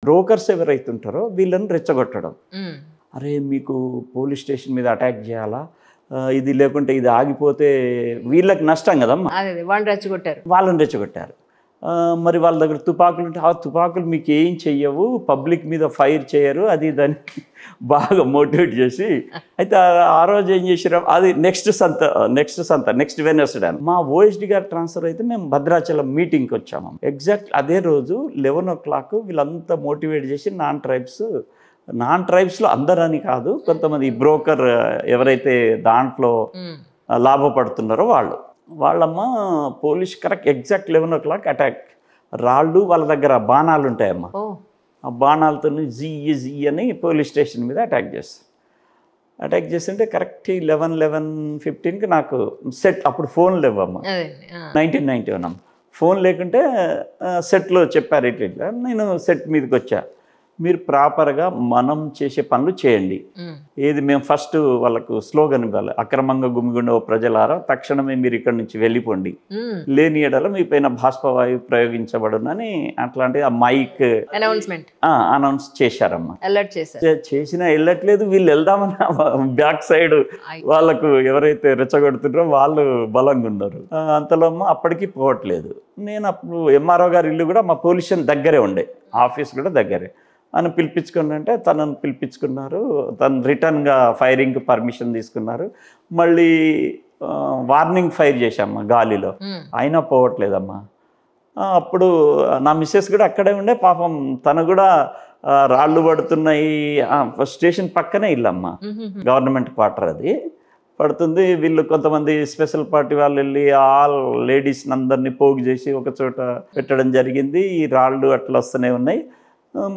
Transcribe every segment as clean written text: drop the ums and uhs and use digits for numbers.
Brokers ఎవరైతే ఉంటారో వీళ్ళని రెచ్చగొట్టడం. అరే మీకు పోలీస్ స్టేషన్ మీద అటాక్ చేయాలా, ఇది లేకుంటే ఇది ఆగిపోతే వీళ్ళకి నష్టం కదమ్మా, వాళ్ళని రెచ్చగొట్టారు. మరి వాళ్ళ దగ్గర తుపాకులు ఉంటే ఆ తుపాకులు మీకు ఏం చెయ్యవు, పబ్లిక్ మీద ఫైర్ చేయరు, అది దానికి బాగా మోటివేట్ చేసి అయితే ఆ రోజు ఏం చేసారు, అది నెక్స్ట్ వెనస్డే మా ఓఎస్డి గారు ట్రాన్స్ఫర్ అయితే మేము భద్రాచలం మీటింగ్కి వచ్చాము. ఎగ్జాక్ట్ అదే రోజు 11 o'clock వీళ్ళంతా మోటివేట్ చేసి నాన్ ట్రైబ్స్లో అందరని కాదు, కొంతమంది బ్రోకర్ ఎవరైతే దాంట్లో లాభపడుతున్నారో వాళ్ళమ్మ police correct exact 11 o'clock attack. రాళ్ళు వాళ్ళ దగ్గర బాణాలు ఉంటాయమ్మా, ఆ బాణాలతో జీ అని పోలీస్ స్టేషన్ మీద అటాక్ చేస్తుంటే కరెక్ట్ 11:15కి నాకు సెట్. అప్పుడు ఫోన్ లేవమ్మా, 1991 ఫోన్ లేకుంటే సెట్లో చెప్పారు ఇట్లా. నేను సెట్ మీదకి వచ్చా. మీరు ప్రాపర్గా మనం చేసే పనులు చేయండి. ఏది మేము ఫస్ట్ వాళ్ళకు స్లోగన్ ఇవ్వాలి, అక్రమంగా గుమిగుండే ఓ ప్రజలారా తక్షణమే మీరు ఇక్కడి నుంచి వెళ్ళిపోండి, లేని ఎడల మీ పైన బాష్పవాయువు ప్రయోగించబడునని అట్లాంటి ఆ మైక్ అనౌన్స్ చేశారమ్మా. చేసినా వెళ్ళట్లేదు, వీళ్ళు వెళ్దామని బ్యాక్ సైడ్ వాళ్ళకు ఎవరైతే రెచ్చగొడుతున్నారో వాళ్ళు బలంగా ఉన్నారు. అంతలో అప్పటికి పోవట్లేదు. నేను అప్పుడు ఎంఆర్ఓ గారి ఇల్లు కూడా మా పోలీస్ స్టేషన్ దగ్గరే ఉండే, ఆఫీస్ కూడా దగ్గరే. అని పిలిపించుకున్నంటే తనను పిలిపించుకున్నారు. తను రిటర్న్గా ఫైరింగ్కి పర్మిషన్ తీసుకున్నారు. మళ్ళీ వార్నింగ్ ఫైర్ చేశామ్మా గాలిలో, అయినా పోవట్లేదమ్మా. అప్పుడు నా మిస్సెస్ కూడా అక్కడే ఉండే, పాపం తను కూడా రాళ్ళు పడుతున్నాయి. స్టేషన్ పక్కనే ఇల్లమ్మా, గవర్నమెంట్ క్వార్టర్ అది పడుతుంది. వీళ్ళు కొంతమంది స్పెషల్ పార్టీ వాళ్ళు వెళ్ళి ఆల్ లేడీస్ అందరినీ పోగు చేసి ఒక చోట పెట్టడం జరిగింది. ఈ రాళ్ళు అట్లా వస్తూనే ఉన్నాయి.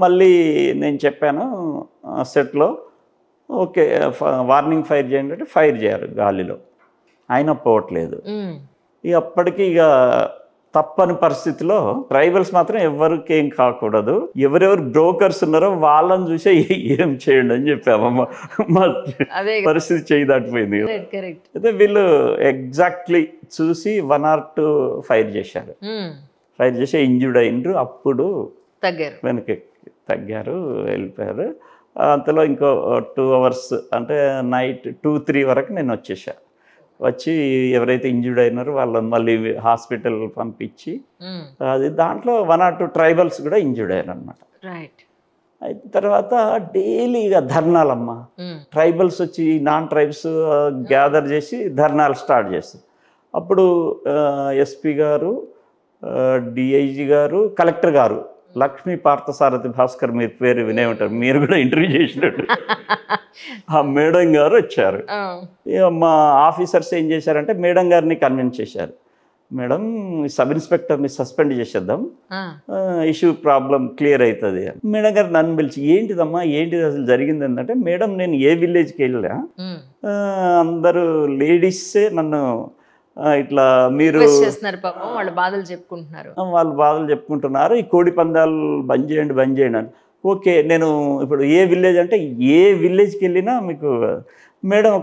మళ్ళీ నేను చెప్పాను సెట్లో, ఓకే వార్నింగ్ ఫైర్ చేయండి అంటే ఫైర్ చేయారు గాలిలో, అయినా పోవట్లేదు. ఇక అప్పటికి ఇక తప్పని పరిస్థితిలో ట్రైబల్స్ మాత్రం ఎవరికి ఏం కాకూడదు, ఎవరెవరు బ్రోకర్స్ ఉన్నారో వాళ్ళని చూసే ఏం చేయండి అని చెప్పామమ్మ. మా పరిస్థితి చేయి దాటిపోయింది. అయితే వీళ్ళు ఎగ్జాక్ట్లీ చూసి 1 or 2 ఫైర్ చేశారు. ఫైర్ చేసి ఇంజ్యూర్డ్ అయిండ్రు. అప్పుడు వెనక్కి తగ్గారు, వెళ్ళిపోయారు. అంతలో ఇంకో 2 hours అంటే నైట్ 2-3 వరకు నేను వచ్చేసా. వచ్చి ఎవరైతే ఇంజ్యూర్డ్ అయినారో వాళ్ళని మళ్ళీ హాస్పిటల్ పంపించి, అది దాంట్లో 1 or 2 ట్రైబల్స్ కూడా ఇంజ్యూర్డ్ అయ్యారు అనమాట. అయితే తర్వాత డైలీగా ధర్నాలమ్మా, ట్రైబల్స్ వచ్చి నాన్ ట్రైబ్స్ గ్యాదర్ చేసి ధర్నాలు స్టార్ట్ చేస్తారు. అప్పుడు ఎస్పీ గారు, డిఐజీ గారు, కలెక్టర్ గారు లక్ష్మీ పార్థసారథి భాస్కర్, మీరు పేరు వినే ఉంటారు, మీరు కూడా ఇంటర్వ్యూ చేసినట్టు, ఆ మేడం గారు వచ్చారు. మా ఆఫీసర్స్ ఏం చేశారంటే మేడం గారిని కన్విన్స్ చేశారు. మేడం సబ్ ఇన్స్పెక్టర్ని సస్పెండ్ చేసేద్దాం, ఇష్యూ ప్రాబ్లం క్లియర్ అవుతుంది. మేడం గారు నన్ను పిలిచి ఏంటిదమ్మా ఏంటిది అసలు జరిగింది అంటే, మేడం నేను ఏ విలేజ్కి వెళ్ళా అందరూ లేడీసే నన్ను ఇట్లా మీరు వాళ్ళు బాధలు చెప్పుకుంటున్నారు, ఈ కోడి పందాలు బంద్ చేయండి అని. ఓకే నేను ఇప్పుడు ఏ విలేజ్ అంటే ఏ విలేజ్కి వెళ్ళినా మీకు మేడం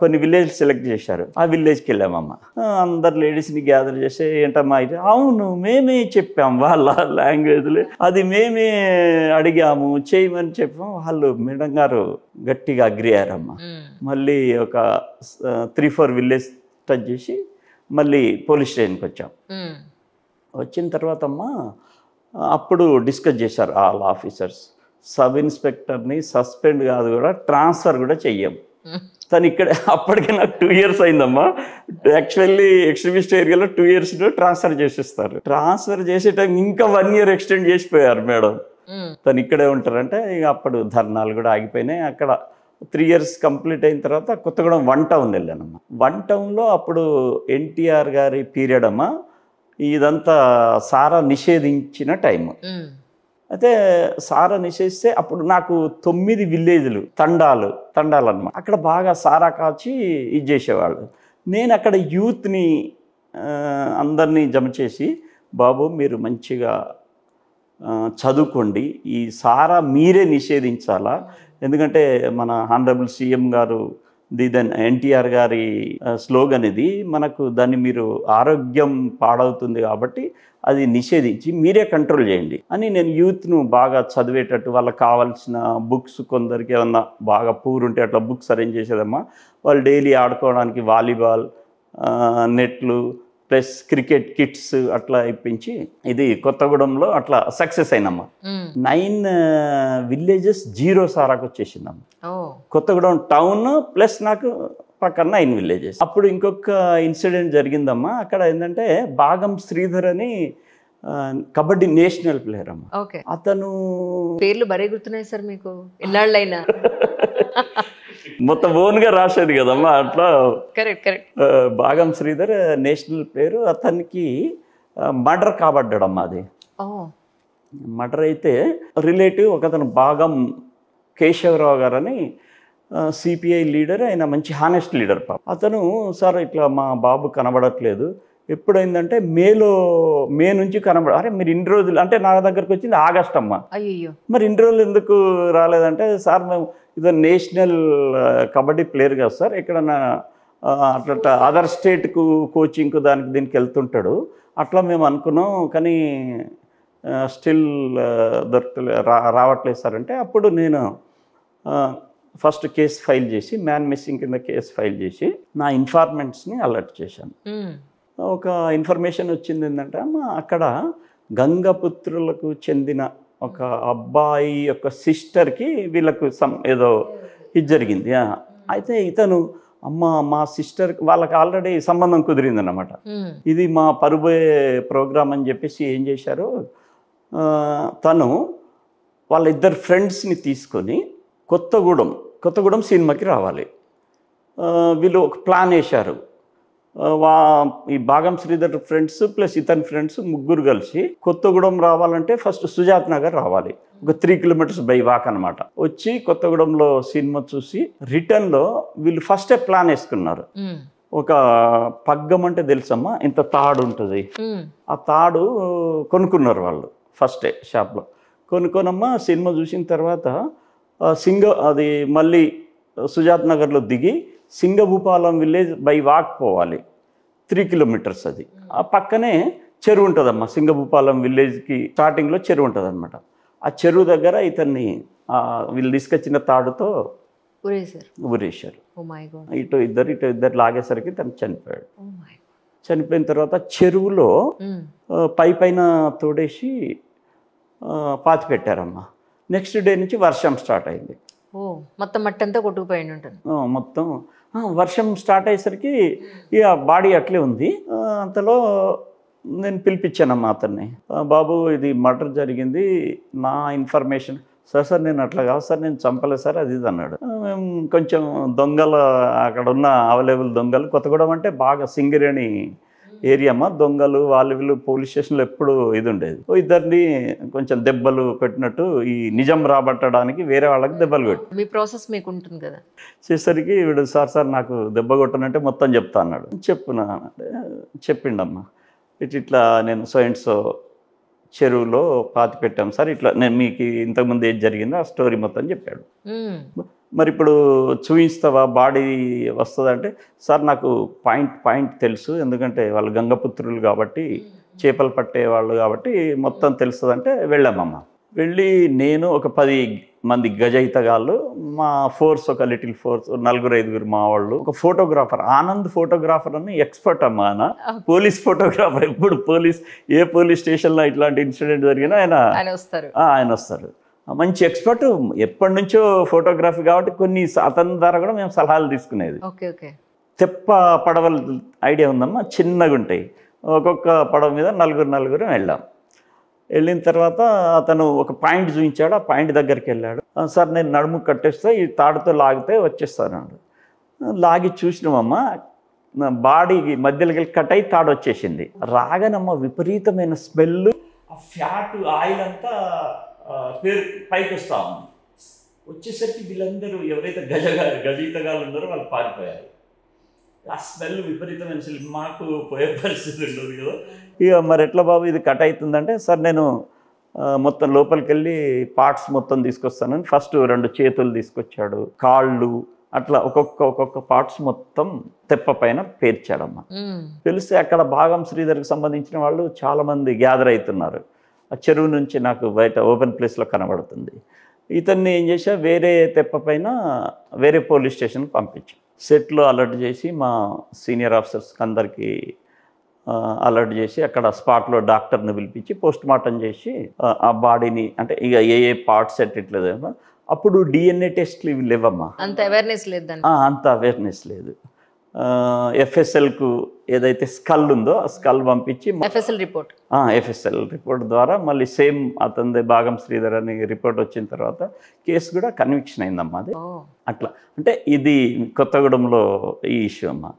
కొన్ని విలేజ్ సెలెక్ట్ చేశారు. ఆ విలేజ్కి వెళ్ళామమ్మ. అందరు లేడీస్ని గ్యాదర్ చేసి ఏంటమ్మా ఇది, అవును మేమే చెప్పాం, వాళ్ళ లాంగ్వేజ్లో అది మేమే అడిగాము చేయమని చెప్పాము. వాళ్ళు మేడం గారు గట్టిగా అగ్రి అయ్యారమ్మ. మళ్ళీ ఒక 3-4 విలేజ్ టచ్ చేసి మళ్ళీ పోలీస్ స్టేషన్కి వచ్చాం. వచ్చిన తర్వాత అప్పుడు డిస్కస్ చేశారు ఆల్ ఆఫీసర్స్, సబ్ ఇన్స్పెక్టర్ని సస్పెండ్ కాదు కూడా ట్రాన్స్ఫర్ కూడా చెయ్యం. తను ఇక్కడ అప్పటికే నాకు 2 years అయిందమ్మా. యాక్చువల్లీ ఎక్స్ట్రీమిస్ట్ ఏరియాలో 2 years ట్రాన్స్ఫర్ చేసేస్తారు. ట్రాన్స్ఫర్ చేసే టైం ఇంకా 1 year ఎక్స్టెండ్ చేసిపోయారు మేడం. తను ఇక్కడే ఉంటారంటే ఇక అప్పుడు ధర్నాలు కూడా ఆగిపోయినాయి. అక్కడ 3 years కంప్లీట్ అయిన తర్వాత కొత్తగూడెం 1 town వెళ్ళానమ్మా. 1 townలో అప్పుడు ఎన్టీఆర్ గారి పీరియడ్ అమ్మా, ఇదంతా సారా నిషేధించిన టైము. అయితే సారా నిషేధిస్తే అప్పుడు నాకు 9 విలేజ్లు తండాలు అన్నమాట. అక్కడ బాగా సారా కాచి ఇది చేసేవాళ్ళు. నేను అక్కడ యూత్ని అందరినీ జమ చేసి, బాబు మీరు మంచిగా చదువుకోండి, ఈ సారా మీరే నిషేధించాలా, ఎందుకంటే మన హానరబుల్ సీఎం గారు దెన్ ఎన్టీఆర్ గారి స్లోగన్ ఇది. మనకు దాన్ని మీరు ఆరోగ్యం పాడవుతుంది కాబట్టి అది నిషేధించి మీరే కంట్రోల్ చేయండి అని నేను యూత్ను బాగా చదివేటట్టు వాళ్ళకి కావాల్సిన బుక్స్, కొందరికి ఏమన్నా బాగా పూర్ ఉంటే అట్లా బుక్స్ అరేంజ్ చేసేదమ్మా. వాళ్ళు డైలీ ఆడుకోవడానికి వాలీబాల్, నెట్లు ప్లస్ క్రికెట్ కిట్స్ అట్లా ఇప్పించి ఇది కొత్తగూడెంలో అట్లా సక్సెస్ అయినమ్మా. 9 villages 0 సారాకు వచ్చేసిందమ్మా. కొత్తగూడెం టౌన్ ప్లస్ నాకు పక్కన 9 villages. అప్పుడు ఇంకొక ఇన్సిడెంట్ జరిగిందమ్మా. అక్కడ ఏంటంటే భాగం శ్రీధర్ అని కబడ్డీ నేషనల్ ప్లేయర్ అమ్మా. అతను పేర్లు బరే గుర్తున్నాయి సార్ మీకు ఎన్నాళ్ళైనా? మొత్తం ఓన్గా రాసేది కదమ్మా. అట్లా కరెక్ట్ భాగం శ్రీధర్ నేషనల్ ప్లేయర్. అతనికి మర్డర్ కాబడ్డాడమ్మా. అది మర్డర్ అయితే రిలేటివ్ ఒకతను భాగం కేశవరావు గారు అని సిపిఐ లీడర్, ఆయన మంచి హానెస్ట్ లీడర్ పాప. అతను సార్ ఇట్లా మా బాబు కనబడట్లేదు, ఎప్పుడైందంటే మే నుంచి అరే మీరు ఇన్ని రోజులు అంటే నా దగ్గరకు వచ్చింది ఆగస్ట్ అమ్మా. మరి ఇన్ని రోజులు ఎందుకు రాలేదంటే సార్ మేము ఇది నేషనల్ కబడ్డీ ప్లేయర్ కదా సార్, ఎక్కడన్నా అట్లా అదర్ స్టేట్కు కోచింగ్కు దానికి దీనికి వెళ్తుంటాడు, అట్లా మేము అనుకున్నాం కానీ స్టిల్ రావట్లేదు సార్ అంటే అప్పుడు నేను ఫస్ట్ కేసు ఫైల్ చేసి మ్యాన్ మిస్సింగ్ కింద కేసు ఫైల్ చేసి నా ఇన్ఫార్మెంట్స్ని అలర్ట్ చేశాను. ఒక ఇన్ఫర్మేషన్ వచ్చింది ఏంటంటే అక్కడ గంగపుత్రులకు చెందిన ఒక అబ్బాయి యొక్క సిస్టర్కి వీళ్ళకు ఏదో ఇది జరిగింది. అయితే ఇతను మా సిస్టర్ వాళ్ళకి ఆల్రెడీ సంబంధం కుదిరిందన్నమాట. ఇది మా పరుబోయే ప్రోగ్రామ్ అని చెప్పేసి ఏం చేశారు, తను వాళ్ళ ఇద్దరు ఫ్రెండ్స్ని తీసుకొని కొత్తగూడెం సినిమాకి రావాలి. వీళ్ళు ఒక ప్లాన్ వేశారు. ఈ భాగం శ్రీధర్ ఫ్రెండ్స్ ప్లస్ ఇతని ఫ్రెండ్స్ ముగ్గురు కలిసి కొత్తగూడెం రావాలంటే ఫస్ట్ సుజాత్ నగర్ రావాలి, ఒక 3 kilometers బై వాక్ అనమాట. వచ్చి కొత్తగూడెంలో సినిమా చూసి రిటర్న్లో వీళ్ళు ఫస్టే ప్లాన్ వేసుకున్నారు. ఒక పగ్గం అంటే తెలుసమ్మా, ఇంత తాడు ఉంటుంది, ఆ తాడు కొనుక్కున్నారు వాళ్ళు ఫస్టే షాప్లో. కొనుక్కోనమ్మా సినిమా చూసిన తర్వాత అది మళ్ళీ సుజాత్ నగర్లో దిగి సింగభూపాలం విలేజ్ బై వాక్ పోవాలి, 3 kilometers. అది ఆ పక్కనే చెరువు ఉంటుందమ్మా. సింగభూపాలం విలేజ్కి స్టార్టింగ్లో చెరువు ఉంటుంది అనమాట. ఆ చెరువు దగ్గర ఇతన్ని వీళ్ళు తీసుకొచ్చిన తాడుతో ఊరేశారు. ఇటు ఇద్దరు లాగేసరికి తను చనిపోయాడు. చనిపోయిన తర్వాత చెరువులో పైన తోడేసి పాతి పెట్టారమ్మా. నెక్స్ట్ డే నుంచి వర్షం స్టార్ట్ అయింది. మొత్తం మట్టి అంతా కొట్టుకుపోయింది ఉంటుంది. మొత్తం వర్షం స్టార్ట్ అయ్యేసరికి ఇక బాడీ అట్లే ఉంది. అంతలో నేను పిలిపించానమ్మా అతన్ని, బాబు ఇది మర్డర్ జరిగింది, నా ఇన్ఫర్మేషన్. సార్ నేను అట్లా కాదు సార్, నేను చంపలేదు సార్ అది ఇది అన్నాడు. మేము కొంచెం దొంగలు అక్కడ ఉన్న అవైలబుల్ దొంగలు, కొత్తగూడెం అంటే బాగా సింగరేణి ఏరియా అమ్మా, దొంగలు వీళ్ళు పోలీస్ స్టేషన్లో ఎప్పుడు ఇది ఉండేది. ఇద్దరిని కొంచెం దెబ్బలు పెట్టినట్టు ఈ నిజం రాబట్టడానికి వేరే వాళ్ళకి దెబ్బలు కొట్టి మీ ప్రాసెస్ మీకు ఉంటుంది కదా. చేసరికి వీడు సార్ నాకు దెబ్బ కొట్టనంటే మొత్తం చెప్తా అన్నాడు. చెప్పిండమ్మా, ఇట్లా నేను సో చెరువులో పాతి పెట్టాం సార్, ఇట్లా నేను మీకు ఇంతకుముందు ఏది జరిగిందో ఆ స్టోరీ మొత్తం చెప్పాడు. మరి ఇప్పుడు చూపిస్తావా బాడీ వస్తుందంటే, సార్ నాకు పాయింట్ తెలుసు, ఎందుకంటే వాళ్ళు గంగపుత్రులు కాబట్టి చేపలు పట్టేవాళ్ళు కాబట్టి మొత్తం తెలుస్తుందంటే వెళ్ళామమ్మ. వెళ్ళి నేను ఒక 10 మంది గజయితగాళ్ళు, మా ఫోర్స్ ఒక లిటిల్ ఫోర్స్ 4-5 మా వాళ్ళు, ఒక ఫోటోగ్రాఫర్ ఆనంద్ ఫోటోగ్రాఫర్ అని ఎక్స్పర్ట్ అమ్మా. ఆయన పోలీస్ ఫోటోగ్రాఫర్. ఎప్పుడు ఏ పోలీస్ స్టేషన్లో ఇట్లాంటి ఇన్సిడెంట్ జరిగినా ఆయన వస్తారు. మంచి ఎక్స్పర్ట్, ఎప్పటి నుంచో ఫోటోగ్రఫీ కాబట్టి కొన్ని అతని ద్వారా కూడా మేము సలహాలు తీసుకునేది. తెప్ప పడవలు ఐడియా ఉందమ్మా, చిన్నగా ఉంటాయి. ఒక్కొక్క పడవ మీద 4 వెళ్ళాం. వెళ్ళిన తర్వాత అతను ఒక పాయింట్ చూపించాడు. ఆ పాయింట్ దగ్గరికి వెళ్ళాడు. సార్ నేను నడుము కట్టేస్తే ఈ తాడుతో లాగితే వచ్చేస్తాను. లాగి చూసినామమ్మా, బాడీ మధ్యలోకి వెళ్ళి కట్ అయి తాడు వచ్చేసింది. రాగానమ్మ విపరీతమైన స్మెల్, ఆ ఫ్యాట్ ఆయిల్ అంతా పైకి వస్తా ఉంది. వచ్చేసరికి వీళ్ళందరూ ఎవరైతే గజయితగాళ్ళు ఉన్నారో వాళ్ళు పారిపోయారు. ఆ స్మెల్ విపరీతమైన స్మెల్, మాకు పోయే పరిస్థితి ఉండదు కదా. ఇక మరి ఎట్లా బాబు ఇది కట్ అవుతుందంటే, సార్ నేను మొత్తం లోపలికి వెళ్ళి పార్ట్స్ మొత్తం తీసుకొస్తానని ఫస్ట్ 2 చేతులు తీసుకొచ్చాడు, కాళ్ళు, అట్లా ఒక్కొక్క పార్ట్స్ మొత్తం తెప్ప పైన పేర్చాడమ్మా. తెలిస్తే అక్కడ భాగం శ్రీధర్కి సంబంధించిన వాళ్ళు చాలామంది గ్యాదర్ అవుతున్నారు. ఆ చెరువు నుంచి నాకు బయట ఓపెన్ ప్లేస్లో కనబడుతుంది. ఇతన్ని ఏం చేసా, వేరే తెప్ప పైన వేరే పోలీస్ స్టేషన్కి పంపించాం. సెట్లో అలర్ట్ చేసి మా సీనియర్ ఆఫీసర్స్కి అందరికీ అలర్ట్ చేసి అక్కడ స్పాట్లో డాక్టర్ని పిలిపించి పోస్ట్ మార్టం చేసి ఆ బాడీని అంటే ఇక ఏ పార్ట్స్ ఎట్లేదేమో. అప్పుడు డిఎన్ఏ టెస్ట్లు ఇవి లేవమ్మా, అంత అవేర్నెస్ లేదు, అంత అవేర్నెస్ లేదు. ఎఫ్ఎస్ఎల్కు ఏదైతే స్కల్ ఉందో ఆ స్కల్ పంపించి ఎఫ్ఎస్ఎల్ రిపోర్ట్ ద్వారా మళ్ళీ సేమ్ అతనిదే భాగం శ్రీధర్ అని రిపోర్ట్ వచ్చిన తర్వాత కేసు కూడా కన్విక్షన్ అయిందమ్మా. అది అట్లా అంటే ఇది కొత్తగూడెంలో ఈ ఇష్యూ అమ్మా.